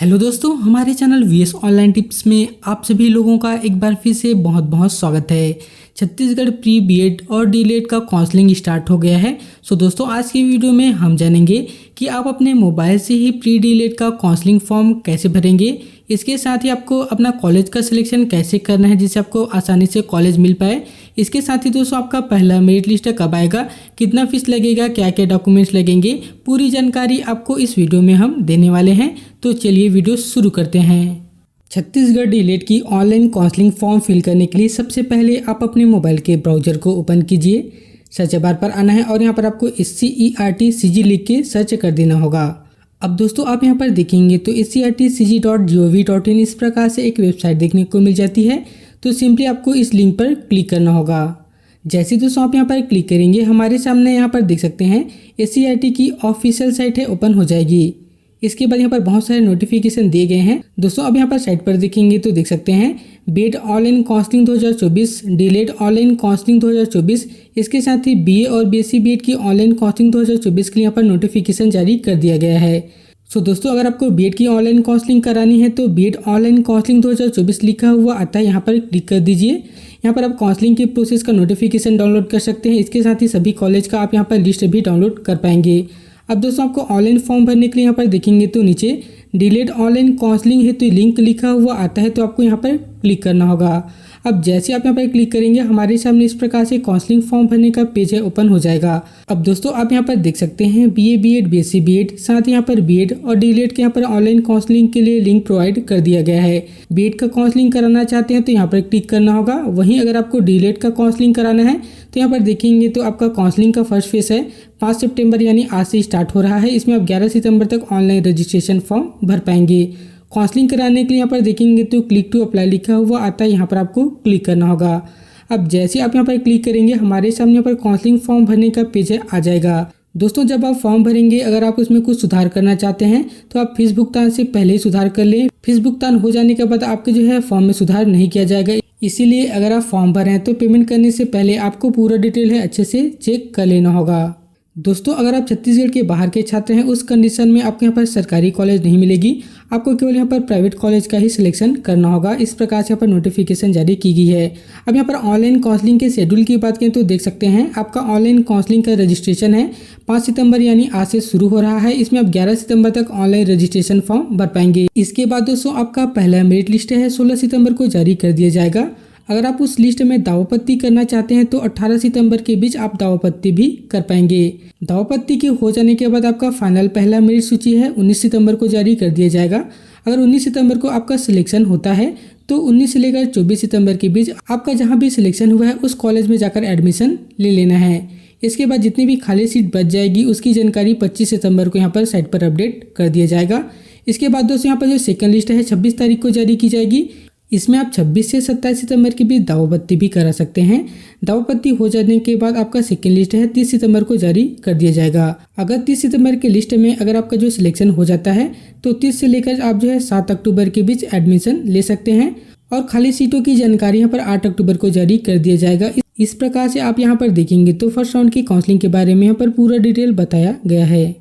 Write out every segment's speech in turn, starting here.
Hello दोस्तों, हमारे channel VS online tips में आप सभी लोगों का एक बार फिर से बहुत बहुत स्वागत है। छत्तीसगढ़ प्री बीएड और डीएलएड का काउंसलिंग स्टार्ट हो गया है। सो दोस्तों, आज की वीडियो में हम जानेंगे कि आप अपने मोबाइल से ही प्री डीएलएड का काउंसलिंग फॉर्म कैसे भरेंगे। इसके साथ ही आपको अपना कॉलेज का सिलेक्शन कैसे करना है जिससे आपको आसानी से कॉलेज मिल पाए। इसके साथ ही दोस्तों, आपका पहला मेरिट लिस्ट कब आएगा, कितना फीस लगेगा, क्या क्या डॉक्यूमेंट्स लगेंगे, पूरी जानकारी आपको इस वीडियो में हम देने वाले हैं। तो चलिए वीडियो शुरू करते हैं। छत्तीसगढ़ डीएलएड की ऑनलाइन काउंसलिंग फॉर्म फिल करने के लिए सबसे पहले आप अपने मोबाइल के ब्राउजर को ओपन कीजिए। सर्च बार पर आना है और यहाँ पर आपको SCERT लिख के सर्च कर देना होगा। अब दोस्तों, आप यहाँ पर देखेंगे तो SCERTCG.gov.in इस प्रकार से एक वेबसाइट देखने को मिल जाती है। तो सिंपली आपको इस लिंक पर क्लिक करना होगा। जैसे दोस्तों आप यहाँ पर क्लिक करेंगे, हमारे सामने यहाँ पर देख सकते हैं SCERT की ऑफिशियल साइट है ओपन हो जाएगी। इसके बाद यहाँ पर बहुत सारे नोटिफिकेशन दिए गए हैं। दोस्तों अब यहाँ पर साइट पर देखेंगे तो देख सकते हैं BEd online counselling 2024, DElEd online counselling 2024, इसके साथ ही बीए और बीएससी बीएड की ऑनलाइन काउंसलिंग 2024 के लिए यहाँ पर नोटिफिकेशन जारी कर दिया गया है। सो दोस्तों, अगर आपको बीएड की ऑनलाइन काउंसलिंग करानी है तो बीएड ऑनलाइन काउंसलिंग 2024 लिखा हुआ आता है, यहाँ पर क्लिक कर दीजिए। यहाँ पर आप काउंसलिंग के प्रोसेस का नोटिफिकेशन डाउनलोड कर सकते हैं। इसके साथ ही सभी कॉलेज का आप यहाँ पर लिस्ट भी डाउनलोड कर पाएंगे। अब दोस्तों, आपको ऑनलाइन फॉर्म भरने के लिए यहाँ पर देखेंगे तो नीचे डीएलएड ऑनलाइन काउंसलिंग हेतु लिंक लिखा हुआ आता है, तो आपको यहाँ पर क्लिक करना होगा। अब जैसे आप यहाँ पर क्लिक करेंगे, हमारे सामने इस प्रकार से काउंसलिंग फॉर्म भरने का पेज है ओपन हो जाएगा। अब दोस्तों आप यहाँ पर देख सकते हैं बीए बीएड बीएससी बीएड, साथ ही यहाँ पर बीएड और डीएलएड के यहाँ पर ऑनलाइन काउंसलिंग के लिए लिंक प्रोवाइड कर दिया गया है। बीएड का काउंसलिंग कराना चाहते हैं तो यहाँ पर क्लिक करना होगा। वहीं अगर आपको डीएलएड का काउंसलिंग कराना है तो यहाँ पर देखेंगे तो आपका काउंसलिंग का फर्स्ट फेज है 5 सितंबर यानी आज से स्टार्ट हो रहा है। इसमें आप 11 सितंबर तक ऑनलाइन रजिस्ट्रेशन फॉर्म भर पाएंगे। काउंसलिंग कराने के लिए यहाँ पर देखेंगे तो क्लिक टू अप्लाई लिखा हुआ आता है, यहाँ पर आपको क्लिक करना होगा। अब जैसे आप यहाँ पर क्लिक करेंगे, हमारे सामने यहाँ पर काउंसलिंग फॉर्म भरने का पेज आ जाएगा। दोस्तों जब आप फॉर्म भरेंगे, अगर आप उसमें कुछ सुधार करना चाहते हैं तो आप फीस भुगतान से पहले ही सुधार कर लें। फीस भुगतान हो जाने के बाद आपके जो है फॉर्म में सुधार नहीं किया जाएगा। इसीलिए अगर आप फॉर्म भर रहे हैं तो पेमेंट करने से पहले आपको पूरा डिटेल है अच्छे से चेक कर लेना होगा। दोस्तों अगर आप छत्तीसगढ़ के बाहर के छात्र हैं, उस कंडीशन में आपको यहाँ पर सरकारी कॉलेज नहीं मिलेगी, आपको केवल यहाँ पर प्राइवेट कॉलेज का ही सिलेक्शन करना होगा। इस प्रकार से यहाँ पर नोटिफिकेशन जारी की गई है। अब यहाँ पर ऑनलाइन काउंसलिंग के शेड्यूल की बात करें तो देख सकते हैं आपका ऑनलाइन काउंसलिंग का रजिस्ट्रेशन है 5 सितंबर यानी आज से शुरू हो रहा है। इसमें आप 11 सितंबर तक ऑनलाइन रजिस्ट्रेशन फॉर्म भर पाएंगे। इसके बाद दोस्तों आपका पहला मेरिट लिस्ट है 16 सितंबर को जारी कर दिया जाएगा। अगर आप उस लिस्ट में दावापत्ती करना चाहते हैं तो 18 सितंबर के बीच आप दावापत्ती भी कर पाएंगे। दावापत्ती के हो जाने के बाद आपका फाइनल पहला मेरिट सूची है 19 सितंबर को जारी कर दिया जाएगा। अगर 19 सितंबर को आपका सिलेक्शन होता है तो 19 से लेकर 24 सितंबर के बीच आपका जहां भी सिलेक्शन हुआ है उस कॉलेज में जाकर एडमिशन ले लेना है। इसके बाद जितनी भी खाली सीट बच जाएगी उसकी जानकारी 25 सितंबर को यहाँ पर साइट पर अपडेट कर दिया जाएगा। इसके बाद दोस्तों यहाँ पर जो सेकंड लिस्ट है 26 तारीख को जारी की जाएगी। इसमें आप 26 से 27 सितंबर के बीच दावापत्ती भी करा सकते हैं। दावापत्ती हो जाने के बाद आपका सेकेंड लिस्ट है 30 सितंबर को जारी कर दिया जाएगा। अगर 30 सितंबर के लिस्ट में अगर आपका जो सिलेक्शन हो जाता है तो 30 से लेकर आप जो है 7 अक्टूबर के बीच एडमिशन ले सकते हैं और खाली सीटों की जानकारी यहाँ पर 8 अक्टूबर को जारी कर दिया जाएगा। इस प्रकार से आप यहाँ पर देखेंगे तो फर्स्ट राउंड की काउंसलिंग के बारे में यहाँ पर पूरा डिटेल बताया गया है।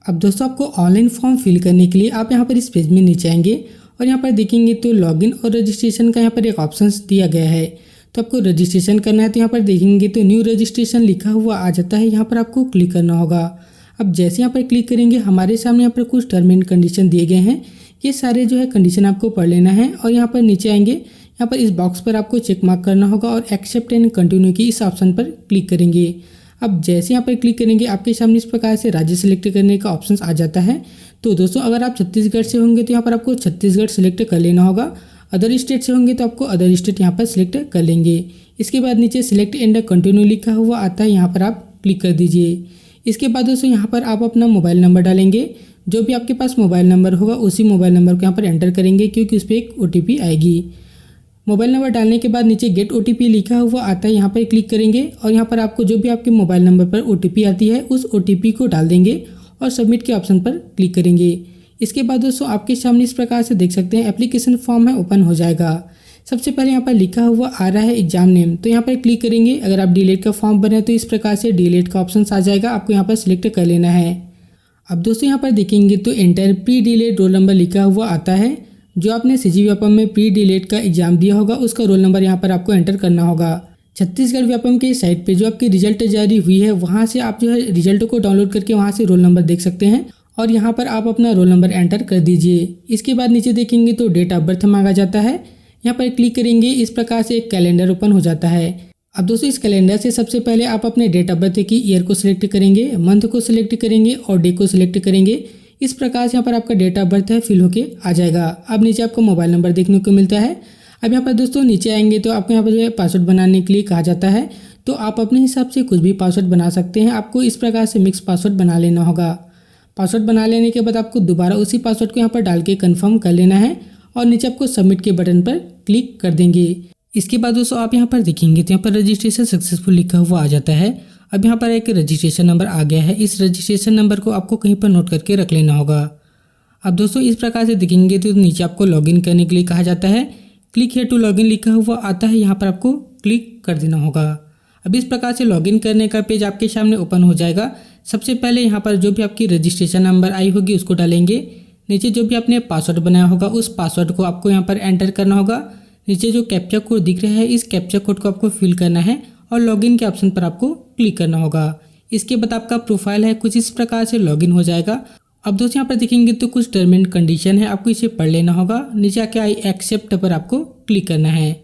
अब दोस्तों आपको ऑनलाइन फॉर्म फिल करने के लिए आप यहाँ पर इस पेज में नीचे आएंगे और यहाँ पर देखेंगे तो लॉगिन और रजिस्ट्रेशन का यहाँ पर एक ऑप्शन दिया गया है। तो आपको रजिस्ट्रेशन करना है तो यहाँ पर देखेंगे तो न्यू रजिस्ट्रेशन लिखा हुआ आ जाता है, यहाँ पर आपको क्लिक करना होगा। अब जैसे यहाँ पर क्लिक करेंगे, हमारे सामने यहाँ पर कुछ टर्म एंड कंडीशन दिए गए हैं। ये सारे जो है कंडीशन आपको पढ़ लेना है और यहाँ पर नीचे आएंगे, यहाँ पर इस बॉक्स पर आपको चेक मार्क करना होगा और एक्सेप्ट एंड कंटिन्यू की इस ऑप्शन पर क्लिक करेंगे। अब जैसे यहाँ पर क्लिक करेंगे, आपके सामने इस प्रकार से राज्य सेलेक्ट करने का ऑप्शन आ जाता है। तो दोस्तों अगर आप छत्तीसगढ़ से होंगे तो यहाँ पर आपको छत्तीसगढ़ सेलेक्ट कर लेना होगा। अदर स्टेट से होंगे तो आपको अदर स्टेट यहाँ पर सिलेक्ट कर लेंगे। इसके बाद नीचे सिलेक्ट एंड कंटिन्यू लिखा हुआ आता है, यहाँ पर आप क्लिक कर दीजिए। इसके बाद दोस्तों यहाँ पर आप अपना मोबाइल नंबर डालेंगे। जो भी आपके पास मोबाइल नंबर होगा उसी मोबाइल नंबर को यहाँ पर एंटर करेंगे, क्योंकि उस पर एक OTP आएगी। मोबाइल नंबर डालने के बाद नीचे गेट OTP लिखा हुआ आता है, यहाँ पर क्लिक करेंगे और यहाँ पर आपको जो भी आपके मोबाइल नंबर पर OTP आती है उस OTP को डाल देंगे और सबमिट के ऑप्शन पर क्लिक करेंगे। इसके बाद दोस्तों आपके सामने इस प्रकार से देख सकते हैं एप्लीकेशन फॉर्म है ओपन हो जाएगा। सबसे पहले यहाँ पर लिखा हुआ आ रहा है एग्जाम नेम, तो यहाँ पर क्लिक करेंगे। अगर आप डीएलएड का फॉर्म भरें तो इस प्रकार से डीएलएड का ऑप्शन आ जाएगा, आपको यहाँ पर सिलेक्ट कर लेना है। अब दोस्तों यहाँ पर देखेंगे तो enter pre delete roll number लिखा हुआ आता है। जो आपने सीजी व्यापम में प्री डिलेट का एग्जाम दिया होगा उसका रोल नंबर यहाँ पर आपको एंटर करना होगा। छत्तीसगढ़ व्यापम के साइट पे जो आपकी रिजल्ट जारी हुई है वहाँ से आप जो है रिजल्ट को डाउनलोड करके वहाँ से रोल नंबर देख सकते हैं और यहाँ पर आप अपना रोल नंबर एंटर कर दीजिए। इसके बाद नीचे देखेंगे तो डेट ऑफ बर्थ मांगा जाता है। यहाँ पर क्लिक करेंगे, इस प्रकार से एक कैलेंडर ओपन हो जाता है। अब दोस्तों इस कैलेंडर से सबसे पहले आप अपने डेट ऑफ बर्थ की ईयर को सिलेक्ट करेंगे, मंथ को सिलेक्ट करेंगे और डे को सिलेक्ट करेंगे। इस प्रकार से यहाँ पर आपका डेट ऑफ बर्थ है फिल होके आ जाएगा। अब नीचे आपको मोबाइल नंबर देखने को मिलता है। अब यहाँ पर दोस्तों नीचे आएंगे तो आपको यहाँ पर जो है पासवर्ड बनाने के लिए कहा जाता है, तो आप अपने हिसाब से कुछ भी पासवर्ड बना सकते हैं। आपको इस प्रकार से मिक्स पासवर्ड बना लेना होगा। पासवर्ड बना लेने के बाद आपको दोबारा उसी पासवर्ड को यहाँ पर डाल के कन्फर्म कर लेना है और नीचे आपको सबमिट के बटन पर क्लिक कर देंगे। इसके बाद दोस्तों आप यहाँ पर देखेंगे तो यहाँ पर रजिस्ट्रेशन सक्सेसफुल लिखा हुआ आ जाता है। अब यहाँ पर एक रजिस्ट्रेशन नंबर आ गया है। इस रजिस्ट्रेशन नंबर को आपको कहीं पर नोट करके रख लेना होगा। अब दोस्तों इस प्रकार से देखेंगे तो नीचे आपको लॉगिन करने के लिए कहा जाता है। क्लिक हियर टू लॉगिन लिखा हुआ आता है, यहाँ पर आपको क्लिक कर देना होगा। अब इस प्रकार से लॉगिन करने का पेज आपके सामने ओपन हो जाएगा। सबसे पहले यहाँ पर जो भी आपकी रजिस्ट्रेशन नंबर आई होगी उसको डालेंगे। नीचे जो भी आपने पासवर्ड बनाया होगा उस पासवर्ड को आपको यहाँ पर एंटर करना होगा। नीचे जो कैप्चा कोड दिख रहा है इस कैप्चा कोड को आपको फिल करना है और लॉगिन के ऑप्शन पर आपको क्लिक करना होगा। इसके बाद आपका प्रोफाइल है कुछ इस प्रकार से लॉगिन हो जाएगा। अब दोस्तों यहाँ पर देखेंगे तो कुछ टर्म एंड कंडीशन है, आपको इसे पढ़ लेना होगा। नीचे आके आई एक्सेप्ट पर आपको क्लिक करना है।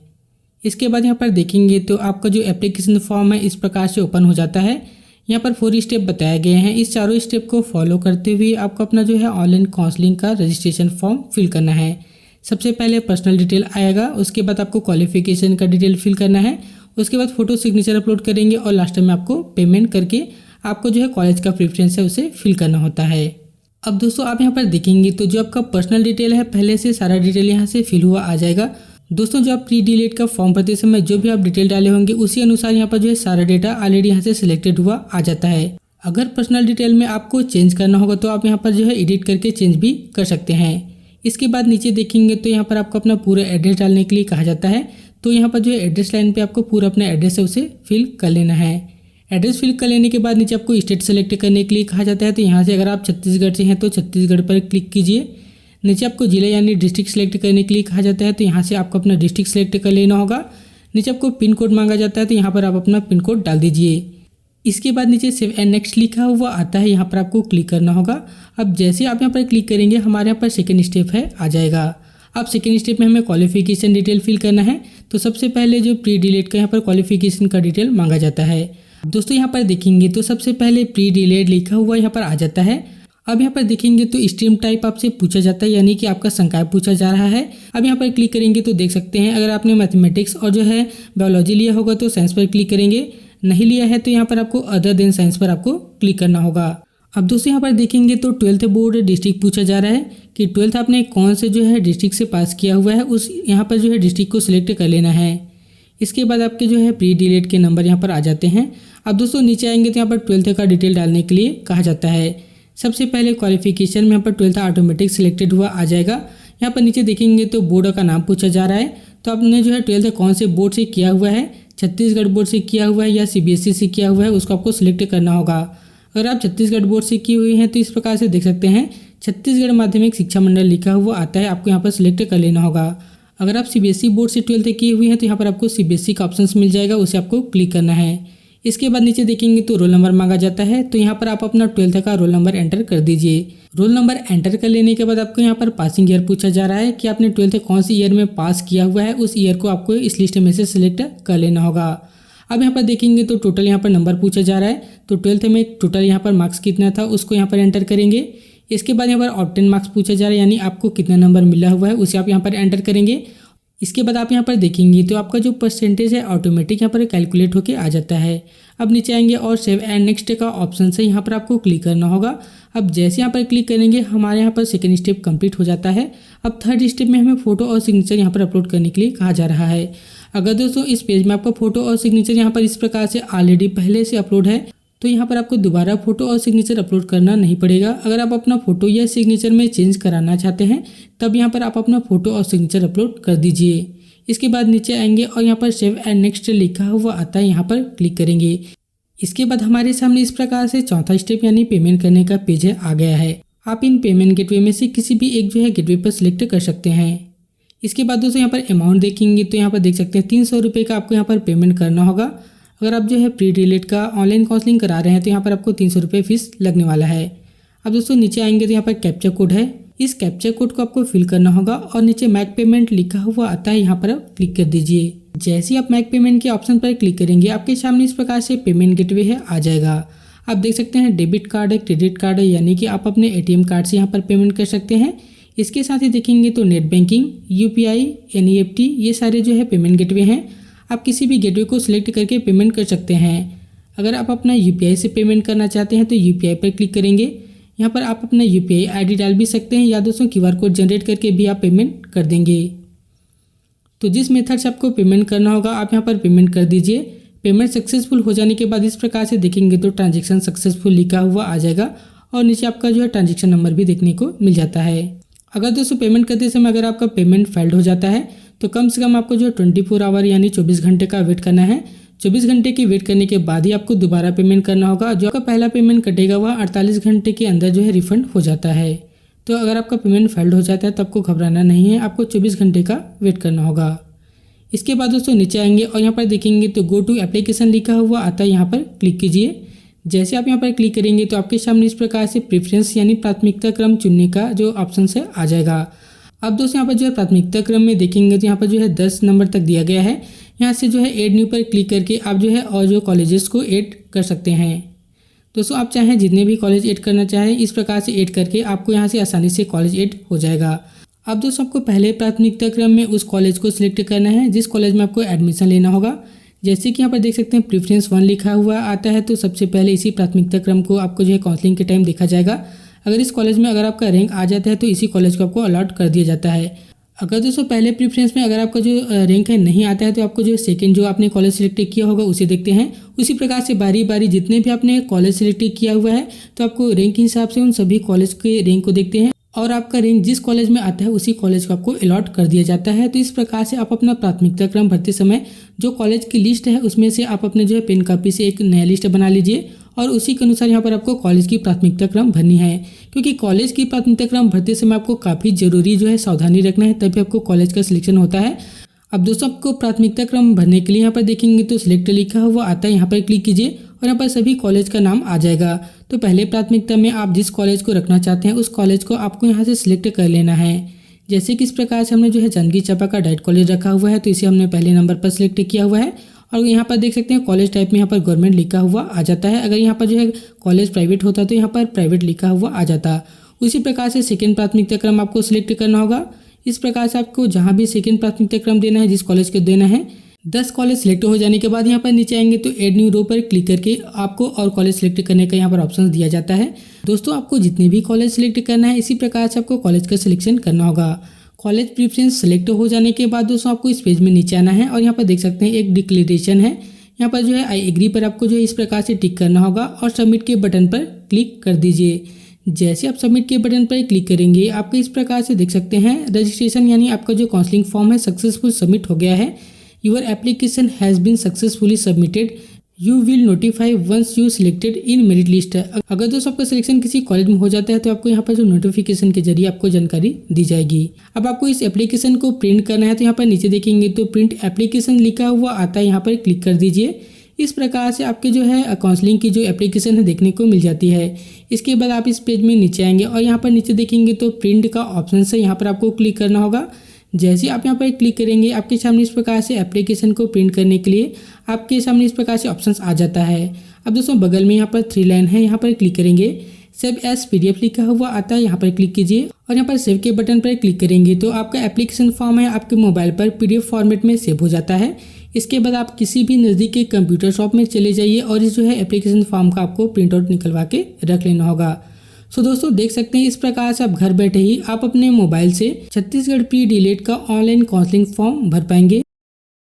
इसके बाद यहाँ पर देखेंगे तो आपका जो एप्लीकेशन फॉर्म है इस प्रकार से ओपन हो जाता है। यहाँ पर 4 स्टेप बताए गए हैं। इस चारों स्टेप को फॉलो करते हुए आपको अपना जो है ऑनलाइन काउंसलिंग का रजिस्ट्रेशन फॉर्म फिल करना है। सबसे पहले पर्सनल डिटेल आएगा, उसके बाद आपको क्वालिफिकेशन का डिटेल फिल करना है, उसके बाद फोटो सिग्नेचर अपलोड करेंगे और लास्ट में आपको पेमेंट करके आपको जो है कॉलेज का प्रेफरेंस है उसे फिल करना होता है। अब दोस्तों आप यहाँ पर देखेंगे तो जो आपका पर्सनल डिटेल है पहले से सारा डिटेल यहाँ से फिल हुआ आ जाएगा। दोस्तों जो आप प्री डिलीट का फॉर्म भरते समय जो भी आप डिटेल डाले होंगे उसी अनुसार यहाँ पर जो है सारा डेटा ऑलरेडी यहाँ से सिलेक्टेड हुआ आ जाता है। अगर पर्सनल डिटेल में आपको चेंज करना होगा तो आप यहाँ पर जो है एडिट करके चेंज भी कर सकते हैं। इसके बाद नीचे देखेंगे तो यहाँ पर आपको अपना पूरा एड्रेस डालने के लिए कहा जाता है, तो यहाँ पर जो है एड्रेस लाइन पे आपको पूरा अपना एड्रेस है उसे फिल कर लेना है। एड्रेस फिल कर लेने के बाद नीचे आपको स्टेट सेलेक्ट करने के लिए कहा जाता है, तो यहाँ से अगर आप छत्तीसगढ़ से हैं तो छत्तीसगढ़ पर क्लिक कीजिए। नीचे आपको जिला यानी डिस्ट्रिक्ट सेलेक्ट करने के लिए कहा जाता है, तो यहाँ से आपको अपना डिस्ट्रिक्ट सेलेक्ट कर लेना होगा। नीचे आपको पिन कोड मांगा जाता है, तो यहाँ पर आप अपना पिन कोड डाल दीजिए। इसके बाद नीचे सेव एंड नेक्स्ट लिखा हुआ आता है, यहाँ पर आपको क्लिक करना होगा। अब जैसे आप यहाँ पर क्लिक करेंगे हमारे यहाँ पर सेकेंड स्टेप है आ जाएगा। अब सेकेंड स्टेप में हमें क्वालिफिकेशन डिटेल फिल करना है, तो सबसे पहले जो प्री डिलेट का यहाँ पर क्वालिफिकेशन का डिटेल मांगा जाता है। दोस्तों यहाँ पर देखेंगे तो सबसे पहले प्री डिलेट लिखा हुआ यहाँ पर आ जाता है। अब यहाँ पर देखेंगे तो स्ट्रीम टाइप आपसे पूछा जाता है, यानी कि आपका संकाय पूछा जा रहा है। अब यहाँ पर क्लिक करेंगे तो देख सकते हैं अगर आपने मैथमेटिक्स और जो है बायोलॉजी लिया होगा तो साइंस पर क्लिक करेंगे, नहीं लिया है तो यहाँ पर आपको अदर देन साइंस पर आपको क्लिक करना होगा। अब दोस्तों यहाँ पर देखेंगे तो 12th बोर्ड डिस्ट्रिक्ट पूछा जा रहा है कि 12th आपने कौन से जो है डिस्ट्रिक्ट से पास किया हुआ है, उस यहाँ पर जो है डिस्ट्रिक्ट को सिलेक्ट कर लेना है। इसके बाद आपके जो है प्री डिलेट के नंबर यहाँ पर आ जाते हैं। अब दोस्तों नीचे आएंगे तो यहाँ पर 12th का डिटेल डालने के लिए कहा जाता है। सबसे पहले क्वालिफिकेशन में यहाँ पर 12th ऑटोमेटिक सिलेक्टेड हुआ आ जाएगा। यहाँ पर नीचे देखेंगे तो बोर्ड का नाम पूछा जा रहा है, तो आपने जो है 12th कौन से बोर्ड से किया हुआ है, छत्तीसगढ़ बोर्ड से किया हुआ है या सीबीएसई से किया हुआ है, उसको आपको सिलेक्ट करना होगा। अगर आप छत्तीसगढ़ बोर्ड से की हुई हैं तो इस प्रकार से देख सकते हैं छत्तीसगढ़ माध्यमिक शिक्षा मंडल लिखा हुआ आता है, आपको यहाँ पर सिलेक्ट कर लेना होगा। अगर आप सीबीएसई बोर्ड से 12th की हुई हैं तो यहाँ पर आपको सीबीएसई का ऑप्शन मिल जाएगा, उसे आपको क्लिक करना है। इसके बाद नीचे देखेंगे तो रोल नंबर मांगा जाता है, तो यहाँ पर आप अपना 12th का रोल नंबर एंटर कर दीजिए। रोल नंबर एंटर कर लेने के बाद आपको यहाँ पर पासिंग ईयर पूछा जा रहा है कि आपने 12th कौन सी ईयर में पास किया हुआ है, उस ईयर को आपको इस लिस्ट में से सिलेक्ट कर लेना होगा। अब यहाँ पर देखेंगे तो टोटल यहाँ पर नंबर पूछा जा रहा है, तो 12th में टोटल यहाँ पर मार्क्स कितना था उसको यहाँ पर एंटर करेंगे। इसके बाद यहाँ पर ऑब्टेन मार्क्स पूछा जा रहा है, यानी आपको कितना नंबर मिला हुआ है उसे आप यहाँ पर एंटर करेंगे। इसके बाद आप यहाँ पर देखेंगे तो आपका जो परसेंटेज है ऑटोमेटिक यहाँ पर कैलकुलेट होके आ जाता है। अब नीचे आएंगे और सेव एंड नेक्स्ट का ऑप्शन है, यहाँ पर आपको क्लिक करना होगा। अब जैसे यहाँ पर क्लिक करेंगे हमारे यहाँ पर सेकंड स्टेप कंप्लीट हो जाता है। अब थर्ड स्टेप में हमें फोटो और सिग्नेचर यहाँ पर अपलोड करने के लिए कहा जा रहा है। अगर दोस्तों इस पेज में आपका फोटो और सिग्नेचर यहाँ पर इस प्रकार से ऑलरेडी पहले से अपलोड है तो यहाँ पर आपको दोबारा फोटो और सिग्नेचर अपलोड करना नहीं पड़ेगा। अगर आप अपना फोटो या सिग्नेचर में चेंज कराना चाहते हैं तब यहाँ पर आप अपना फोटो और सिग्नेचर अपलोड कर दीजिए। इसके बाद नीचे आएंगे और यहाँ पर सेव एंड नेक्स्ट लिखा हुआ आता है, यहाँ पर क्लिक करेंगे। इसके बाद हमारे सामने इस प्रकार से चौथा स्टेप यानी पेमेंट करने का पेज है आ गया है। आप इन पेमेंट गेटवे में से किसी भी एक जो है गेटवे पर सिलेक्ट कर सकते हैं। इसके बाद दोस्तों यहाँ पर अमाउंट देखेंगे तो यहाँ पर देख सकते हैं 300 रुपये का आपको यहाँ पर पेमेंट करना होगा। अगर आप जो है प्री डीलेट का ऑनलाइन काउंसलिंग करा रहे हैं तो यहाँ पर आपको 300 रुपये फीस लगने वाला है। अब दोस्तों नीचे आएंगे तो यहाँ पर कैप्चा कोड है, इस कैप्चा कोड को आपको फिल करना होगा और नीचे मैक पेमेंट लिखा हुआ आता है, यहाँ पर आप क्लिक कर दीजिए। जैसे ही आप मैक पेमेंट के ऑप्शन पर क्लिक करेंगे आपके सामने इस प्रकार से पेमेंट गेटवे है आ जाएगा। आप देख सकते हैं डेबिट कार्ड है, क्रेडिट कार्ड है, यानी कि आप अपने एटीएम कार्ड से यहाँ पर पेमेंट कर सकते हैं। इसके साथ ही देखेंगे तो नेट बैंकिंग, यूपीआई, एनईएफटी, ये सारे जो है पेमेंट गेटवे हैं। आप किसी भी गेटवे को सिलेक्ट करके पेमेंट कर सकते हैं। अगर आप अपना यूपीआई से पेमेंट करना चाहते हैं तो यूपीआई पर क्लिक करेंगे। यहाँ पर आप अपना यूपीआई आईडी डाल भी सकते हैं या दोस्तों क्यूआर कोड जनरेट करके भी आप पेमेंट कर देंगे। तो जिस मेथड से आपको पेमेंट करना होगा आप यहाँ पर पेमेंट कर दीजिए। पेमेंट सक्सेसफुल हो जाने के बाद इस प्रकार से देखेंगे तो ट्रांजैक्शन सक्सेसफुल लिखा हुआ आ जाएगा और नीचे आपका जो है ट्रांजैक्शन नंबर भी देखने को मिल जाता है। अगर दोस्तों पेमेंट करते समय अगर आपका पेमेंट फेल्ड हो जाता है तो कम से कम आपको जो है 24 आवर यानी 24 घंटे का वेट करना है। 24 घंटे की वेट करने के बाद ही आपको दोबारा पेमेंट करना होगा। जो आपका पहला पेमेंट कटेगा वह 48 घंटे के अंदर जो है रिफंड हो जाता है। तो अगर आपका पेमेंट फेल्ड हो जाता है तो आपको घबराना नहीं है, आपको 24 घंटे का वेट करना होगा। इसके बाद दोस्तों नीचे आएंगे और यहाँ पर देखेंगे तो गो टू एप्लीकेशन लिखा हुआ आता है, यहाँ पर क्लिक कीजिए। जैसे आप यहाँ पर क्लिक करेंगे तो आपके सामने इस प्रकार से प्रेफरेंस यानी प्राथमिकता क्रम चुनने का जो ऑप्शन है आ जाएगा। अब दोस्तों यहाँ पर जो है प्राथमिकता क्रम में देखेंगे तो यहाँ पर जो है 10 नंबर तक दिया गया है। यहाँ से जो है ऐड न्यू पर क्लिक करके आप जो है और जो कॉलेजेस को ऐड कर सकते हैं। दोस्तों आप चाहें जितने भी कॉलेज ऐड करना चाहें इस प्रकार से ऐड करके आपको यहाँ से आसानी से कॉलेज ऐड हो जाएगा। अब दोस्तों आपको पहले प्राथमिकता क्रम में उस कॉलेज को सिलेक्ट करना है जिस कॉलेज में आपको एडमिशन लेना होगा। जैसे कि यहाँ पर देख सकते हैं प्रेफरेंस 1 लिखा हुआ आता है, तो सबसे पहले इसी प्राथमिकता क्रम को आपको जो है काउंसलिंग के टाइम देखा जाएगा। अगर इस कॉलेज में अगर आपका रैंक आ जाता है तो इसी कॉलेज को आपको अलॉट कर दिया जाता है। अगर दोस्तों पहले प्रेफरेंस में अगर आपका जो रैंक है नहीं आता है तो आपको जो सेकंड जो आपने कॉलेज सिलेक्ट किया होगा उसे देखते हैं। उसी प्रकार से बारी बारी जितने भी आपने कॉलेज सिलेक्ट किया हुआ है तो आपको रैंक के हिसाब से उन सभी कॉलेज के रैंक को देखते हैं और आपका रैंक जिस कॉलेज में आता है उसी कॉलेज को आपको अलॉट कर दिया जाता है। तो इस प्रकार से आप अपना प्राथमिकता क्रम भरते समय जो कॉलेज की लिस्ट है उसमें से आप अपने जो है पेन कॉपी से एक नया लिस्ट बना लीजिए और उसी के अनुसार यहाँ पर आपको कॉलेज की प्राथमिकता क्रम भरनी है। क्योंकि कॉलेज की प्राथमिकता क्रम भरते समय आपको काफ़ी जरूरी जो है सावधानी रखना है, तभी आपको कॉलेज का सिलेक्शन होता है। अब दोस्तों आपको प्राथमिकता क्रम भरने के लिए यहाँ पर देखेंगे तो सिलेक्ट लिखा हुआ आता है, यहाँ पर क्लिक कीजिए और यहाँ पर सभी कॉलेज का नाम आ जाएगा। तो पहले प्राथमिकता में आप जिस कॉलेज को रखना चाहते हैं उस कॉलेज को आपको यहाँ से सिलेक्ट कर लेना है। जैसे कि इस प्रकार से हमने जो है जांजगीर चांपा का डाइट कॉलेज रखा हुआ है तो इसे हमने पहले नंबर पर सिलेक्ट किया हुआ है। और यहाँ पर देख सकते हैं कॉलेज टाइप में यहाँ पर गवर्नमेंट लिखा हुआ आ जाता है। अगर यहाँ पर जो है कॉलेज प्राइवेट होता तो यहाँ पर प्राइवेट लिखा हुआ आ जाता। उसी प्रकार से सेकेंड प्राथमिकता क्रम आपको सिलेक्ट करना होगा। इस प्रकार से आपको जहाँ भी सेकेंड प्राथमिकता क्रम देना है जिस कॉलेज को देना है 10 कॉलेज सिलेक्ट हो जाने के बाद यहाँ पर नीचे आएंगे तो ऐड न्यू रो पर क्लिक करके आपको और कॉलेज सिलेक्ट करने का यहाँ पर ऑप्शन दिया जाता है। दोस्तों आपको जितने भी कॉलेज सिलेक्ट करना है इसी प्रकार से आपको कॉलेज का सिलेक्शन करना होगा। कॉलेज प्रेफरेंस सेलेक्ट हो जाने के बाद दोस्तों आपको इस पेज में नीचे आना है और यहाँ पर देख सकते हैं एक डिक्लेरेशन है। यहाँ पर जो है आई एग्री पर आपको जो है इस प्रकार से टिक करना होगा और सबमिट के बटन पर क्लिक कर दीजिए। जैसे आप सबमिट के बटन पर क्लिक करेंगे आपको इस प्रकार से देख सकते हैं रजिस्ट्रेशन यानी आपका जो काउंसलिंग फॉर्म है सक्सेसफुल सबमिट हो गया है। Your application has been successfully submitted, you will notify once you selected in merit list. अगर दोस्तों आपका सिलेक्शन किसी कॉलेज में हो जाता है तो आपको यहाँ पर जो नोटिफिकेशन के जरिए आपको जानकारी दी जाएगी। अब आपको इस एप्लीकेशन को प्रिंट करना है तो यहाँ पर नीचे देखेंगे तो प्रिंट एप्लीकेशन लिखा हुआ आता है, यहाँ पर क्लिक कर दीजिए। इस प्रकार से आपके जो है काउंसलिंग की जो एप्लीकेशन है देखने को मिल जाती है। इसके बाद आप इस पेज में नीचे आएंगे और यहाँ पर नीचे देखेंगे तो प्रिंट का ऑप्शन है, यहाँ पर आपको क्लिक करना होगा। जैसे आप यहाँ पर क्लिक करेंगे आपके सामने इस प्रकार से एप्लीकेशन को प्रिंट करने के लिए आपके सामने इस प्रकार से ऑप्शंस आ जाता है। अब दोस्तों बगल में यहाँ पर 3 लाइन है, यहाँ पर क्लिक करेंगे। सेव एज PDF लिखा हुआ आता है, यहाँ पर क्लिक कीजिए और यहाँ पर सेव के बटन पर क्लिक करेंगे तो आपका एप्लीकेशन फॉर्म है आपके मोबाइल पर PDF फॉर्मेट में सेव हो जाता है। इसके बाद आप किसी भी नज़दीक के कंप्यूटर शॉप में चले जाइए और इस जो है एप्लीकेशन फॉर्म का आपको प्रिंट आउट निकलवा के रख लेना होगा। सो दोस्तों देख सकते हैं इस प्रकार से आप घर बैठे ही आप अपने मोबाइल से छत्तीसगढ़ प्री डीलेट का ऑनलाइन काउंसलिंग फॉर्म भर पाएंगे।